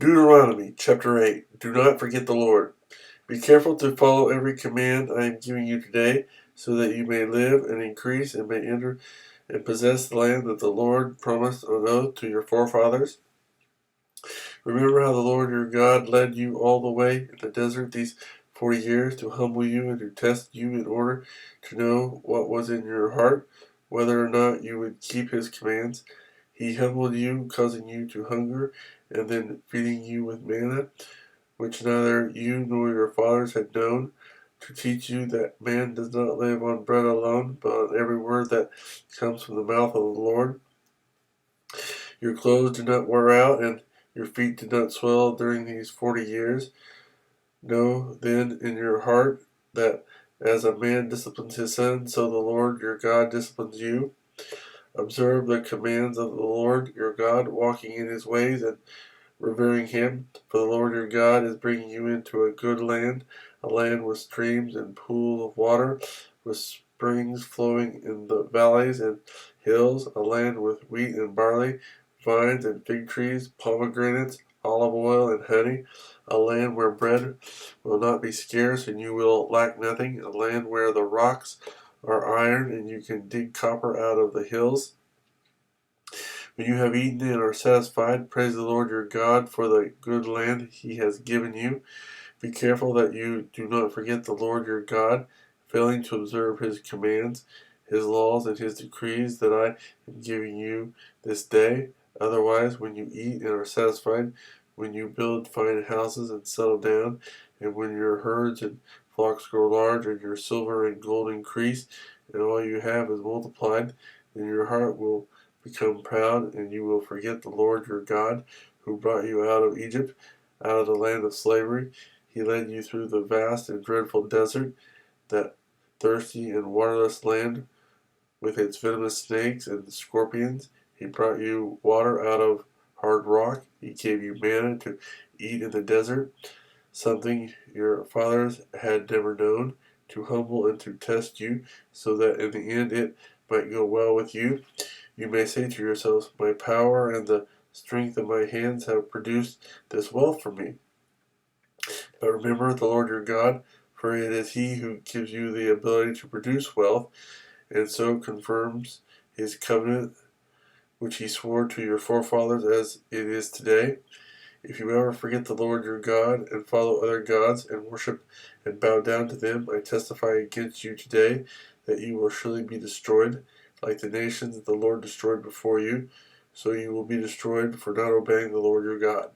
Deuteronomy chapter 8. Do not forget the Lord. Be careful to follow every command I am giving you today, so that you may live and increase and may enter and possess the land that the Lord promised on oath to your forefathers. Remember how the Lord your God led you all the way in the desert these 40 years to humble you and to test you in order to know what was in your heart, whether or not you would keep his commands. He humbled you, causing you to hunger, and then feeding you with manna, which neither you nor your fathers had known, to teach you that man does not live on bread alone, but on every word that comes from the mouth of the Lord. Your clothes did not wear out, and your feet did not swell during these 40 years. Know then in your heart that as a man disciplines his son, so the Lord your God disciplines you. Observe the commands of the Lord your God, walking in his ways and revering him. For the Lord your God is bringing you into a good land, a land with streams and pools of water, with springs flowing in the valleys and hills, a land with wheat and barley, vines and fig trees, pomegranates, olive oil and honey, a land where bread will not be scarce and you will lack nothing, a land where the rocks are iron and you can dig copper out of the hills. When you have eaten and are satisfied, praise the Lord your God for the good land he has given you. Be careful that you do not forget the Lord your God, failing to observe his commands, his laws, and his decrees that I am giving you this day. Otherwise, when you eat and are satisfied, when you build fine houses and settle down, and when your herds and flocks grow large, and your silver and gold increase, and all you have is multiplied, then your heart will become proud, and you will forget the Lord your God, who brought you out of Egypt, out of the land of slavery. He led you through the vast and dreadful desert, that thirsty and waterless land with its venomous snakes and scorpions. He brought you water out of hard rock. He gave you manna to eat in the desert, something your fathers had never known, to humble and to test you, so that in the end it might go well with you. You may say to yourselves, my power and the strength of my hands have produced this wealth for me. But remember the Lord your God, for it is he who gives you the ability to produce wealth, and so confirms his covenant which he swore to your forefathers as it is today. If you ever forget the Lord your God and follow other gods and worship and bow down to them, I testify against you today that you will surely be destroyed, like the nations that the Lord destroyed before you. So you will be destroyed for not obeying the Lord your God.